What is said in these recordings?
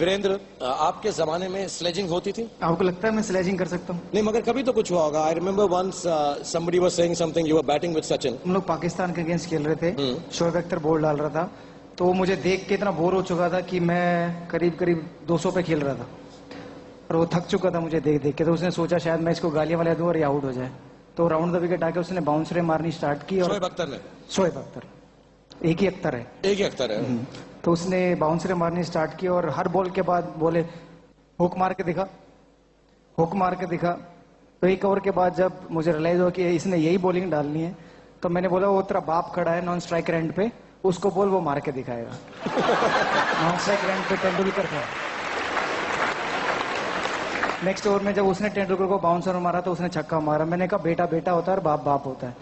वीरेंद्र, आपके जमाने में स्लेजिंग होती थी? आपको लगता है मैं स्लेजिंग कर सकता हूँ? नहीं, मगर कभी तो कुछ हुआ होगा। I remember once somebody was saying something, you were batting with Sachin. हम लोग पाकिस्तान के अगेंस्ट खेल रहे थे, शोएब अख्तर बॉल डाल रहा था, तो मुझे देख के इतना बोर हो चुका था कि मैं करीब करीब 200 पे खेल रहा था और वो थक चुका था मुझे देख देख के। तो उसने सोचा शायद मैं इसको गालियां वालियां दूं और ये आउट हो जाए, तो राउंड द विकेट आके उसने बाउंसरे मारनी स्टार्ट की। और शोएब अख्तर ने? शोएब अख्तर, एक ही अख्तर है, एक ही अख्तर है। तो उसने बाउंसरे मारनी स्टार्ट की और हर बॉल के बाद बोले हुक मार के दिखा, हुक मार के दिखा। तो एक ओवर के बाद जब मुझे रियलाइज हुआ कि इसने यही बॉलिंग डालनी है, तो मैंने बोला वो तेरा बाप खड़ा है नॉन स्ट्राइक एंड पे, उसको बोल वो मार के दिखाएगा। नॉन स्ट्राइक एंड पे तेंदुलकर था। नेक्स्ट ओवर में जब उसने तेंदुलकर को बाउंसर मारा तो उसने छक्का मारा। मैंने कहा बेटा बेटा होता है और बाप बाप होता है।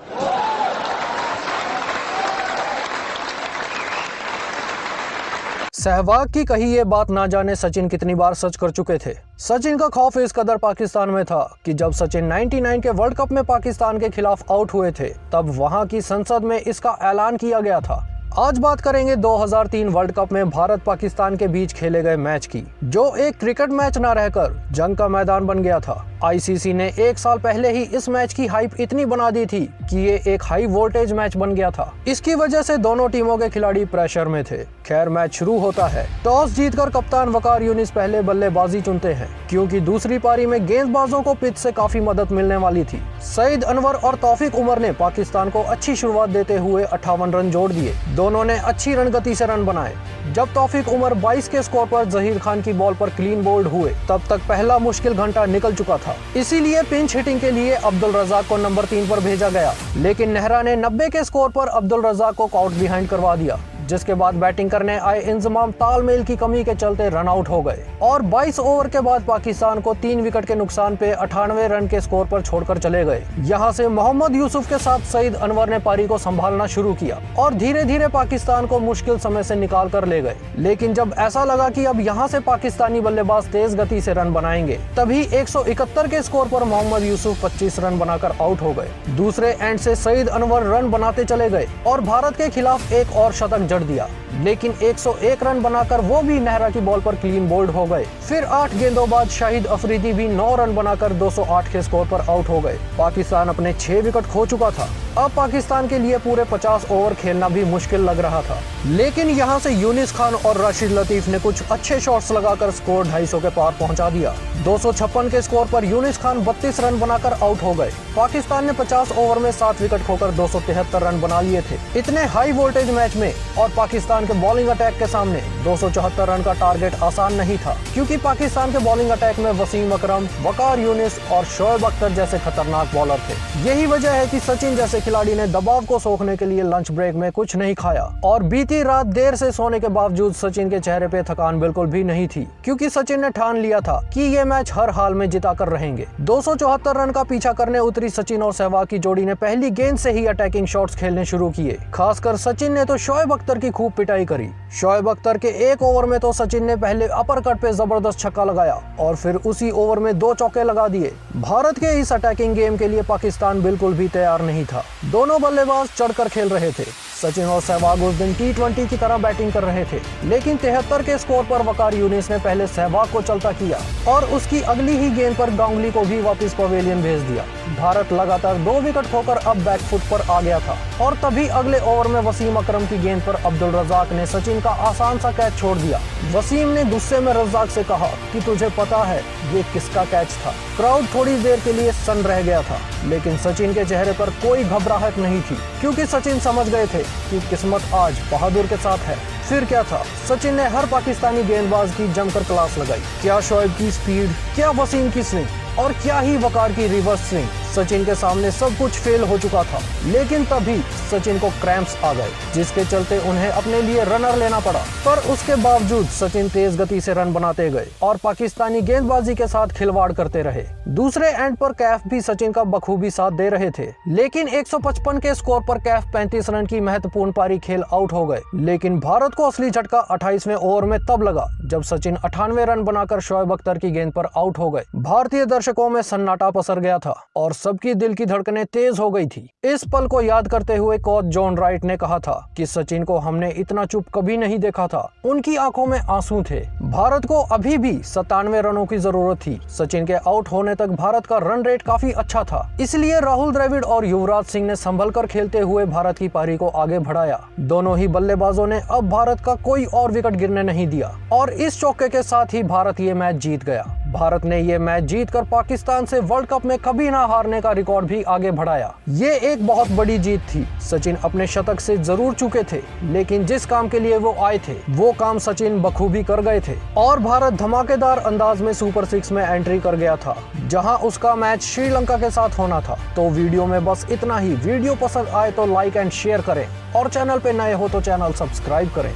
सहवाग की कही ये बात ना जाने सचिन कितनी बार सच कर चुके थे। सचिन का खौफ इस कदर पाकिस्तान में था कि जब सचिन 99 के वर्ल्ड कप में पाकिस्तान के खिलाफ आउट हुए थे, तब वहां की संसद में इसका ऐलान किया गया था। आज बात करेंगे 2003 वर्ल्ड कप में भारत पाकिस्तान के बीच खेले गए मैच की, जो एक क्रिकेट मैच न रहकर जंग का मैदान बन गया था। आईसीसी ने 1 साल पहले ही इस मैच की हाइप इतनी बना दी थी कि ये एक हाई वोल्टेज मैच बन गया था। इसकी वजह से दोनों टीमों के खिलाड़ी प्रेशर में थे। खैर, मैच शुरू होता है। टॉस जीतकर कप्तान वकार यूनिस पहले बल्लेबाजी चुनते हैं, क्योंकि दूसरी पारी में गेंदबाजों को पिच से काफी मदद मिलने वाली थी। सईद अनवर और तौफीक उमर ने पाकिस्तान को अच्छी शुरुआत देते हुए 58 रन जोड़ दिए। दोनों ने अच्छी रणगति से रन बनाए। जब तौफीक उमर 22 के स्कोर पर जहीर खान की बॉल पर क्लीन बोल्ड हुए, तब तक पहला मुश्किल घंटा निकल चुका था। इसीलिए पिंच हिटिंग के लिए अब्दुल रज़ाक को नंबर 3 पर भेजा गया, लेकिन नेहरा ने 90 के स्कोर पर अब्दुल रज़ाक को आउट बिहाइंड करवा दिया, जिसके बाद बैटिंग करने आए इंजमाम तालमेल की कमी के चलते रन आउट हो गए और 22 ओवर के बाद पाकिस्तान को 3 विकेट के नुकसान पे 98 रन के स्कोर पर छोड़कर चले गए। यहाँ से मोहम्मद यूसुफ के साथ सईद अनवर ने पारी को संभालना शुरू किया और धीरे धीरे पाकिस्तान को मुश्किल समय से निकाल कर ले गए। लेकिन जब ऐसा लगा कि अब यहाँ से पाकिस्तानी बल्लेबाज तेज गति से रन बनाएंगे, तभी 171 के स्कोर पर मोहम्मद यूसुफ 25 रन बनाकर आउट हो गए। दूसरे एंड से सईद अनवर रन बनाते चले गए और भारत के खिलाफ एक और शतक जड़ दिया, लेकिन 101 रन बनाकर वो भी नेहरा की बॉल पर क्लीन बोल्ड हो गए। फिर 8 गेंदों बाद शाहिद अफरीदी भी 9 रन बनाकर 208 के स्कोर पर आउट हो गए। पाकिस्तान अपने 6 विकेट खो चुका था। अब पाकिस्तान के लिए पूरे 50 ओवर खेलना भी मुश्किल लग रहा था, लेकिन यहाँ से यूनिस खान और राशिद लतीफ ने कुछ अच्छे शॉट्स लगाकर स्कोर 250 के पार पहुँचा दिया। 256 के स्कोर पर यूनिस खान 32 रन बनाकर आउट हो गए। पाकिस्तान ने 50 ओवर में 7 विकेट खोकर 273 रन बना लिए थे। इतने हाई वोल्टेज मैच में और पाकिस्तान के बॉलिंग अटैक के सामने 274 रन का टारगेट आसान नहीं था, क्योंकि पाकिस्तान के बॉलिंग अटैक में वसीम अकरम, वकार यूनिस और शोएब अख्तर जैसे खतरनाक बॉलर थे। यही वजह है कि सचिन जैसे खिलाड़ी ने दबाव को सोखने के लिए लंच ब्रेक में कुछ नहीं खाया और बीती रात देर से सोने के बावजूद सचिन के चेहरे पे थकान बिल्कुल भी नहीं थी, क्योंकि सचिन ने ठान लिया था कि ये मैच हर हाल में जिता कर रहेंगे। 274 रन का पीछा करने उतरी सचिन और सहवाग की जोड़ी ने पहली गेंद से ही अटैकिंग शॉट्स खेलने शुरू किए। खासकर सचिन ने तो शोएब अख्तर की खूब पिटाई करी। शोएब अख्तर के एक ओवर में तो सचिन ने पहले अपर कट पे जबरदस्त छक्का लगाया और फिर उसी ओवर में 2 चौके लगा दिए। भारत के इस अटैकिंग गेम के लिए पाकिस्तान बिल्कुल भी तैयार नहीं था। दोनों बल्लेबाज चढ़कर खेल रहे थे। सचिन और सहवाग उस दिन T20 की तरह बैटिंग कर रहे थे, लेकिन 73 के स्कोर पर वकार यूनिस ने पहले सहवाग को चलता किया और उसकी अगली ही गेंद पर गांगुली को भी वापस पवेलियन भेज दिया। भारत लगातार 2 विकेट खोकर अब बैकफुट पर आ गया था और तभी अगले ओवर में वसीम अकरम की गेंद पर अब्दुल रज़ाक ने सचिन का आसान सा कैच छोड़ दिया। वसीम ने गुस्से में रज़ाक से कहा कि तुझे पता है ये किसका कैच था। क्राउड थोड़ी देर के लिए सन्न रह गया था, लेकिन सचिन के चेहरे पर कोई घबराहट नहीं थी, क्योंकि सचिन समझ गए थे कि किस्मत आज बहादुर के साथ है। फिर क्या था, सचिन ने हर पाकिस्तानी गेंदबाज की जमकर क्लास लगाई। क्या शोएब की स्पीड, क्या वसीम की स्विंग और क्या ही वकार की रिवर्स स्विंग। सचिन के सामने सब कुछ फेल हो चुका था, लेकिन तभी सचिन को क्रैम्प्स आ गए, जिसके चलते उन्हें अपने लिए रनर लेना पड़ा। पर उसके बावजूद सचिन तेज गति से रन बनाते गए और पाकिस्तानी गेंदबाजी के साथ खिलवाड़ करते रहे। दूसरे एंड पर कैफ भी सचिन का बखूबी साथ दे रहे थे, लेकिन 155 के स्कोर पर कैफ 35 रन की महत्वपूर्ण पारी खेल आउट हो गए। लेकिन भारत को असली झटका 28वें ओवर में तब लगा जब सचिन 98 रन बनाकर शोएब अख्तर की गेंद पर आउट हो गए। भारतीय दर्शकों में सन्नाटा पसर गया था और सबकी दिल की धड़कनें तेज हो गई थी। इस पल को याद करते हुए कोच जॉन राइट ने कहा था कि सचिन को हमने इतना चुप कभी नहीं देखा था। उनकी आंखों में आंसू थे। भारत को अभी भी 97 रनों की जरूरत थी। सचिन के आउट होने तक भारत का रन रेट काफी अच्छा था, इसलिए राहुल द्रविड़ और युवराज सिंह ने संभल कर खेलते हुए भारत की पारी को आगे बढ़ाया। दोनों ही बल्लेबाजों ने अब भारत का कोई और विकेट गिरने नहीं दिया और इस चौके के साथ ही भारत ये मैच जीत गया। भारत ने ये मैच जीतकर पाकिस्तान से वर्ल्ड कप में कभी ना हारने का रिकॉर्ड भी आगे बढ़ाया। ये एक बहुत बड़ी जीत थी। सचिन अपने शतक से जरूर चुके थे, लेकिन जिस काम के लिए वो आए थे वो काम सचिन बखूबी कर गए थे और भारत धमाकेदार अंदाज में सुपर 6 में एंट्री कर गया था, जहां उसका मैच श्रीलंका के साथ होना था। तो वीडियो में बस इतना ही। वीडियो पसंद आए तो लाइक एंड शेयर करें और चैनल पे नए हो तो चैनल सब्सक्राइब करें।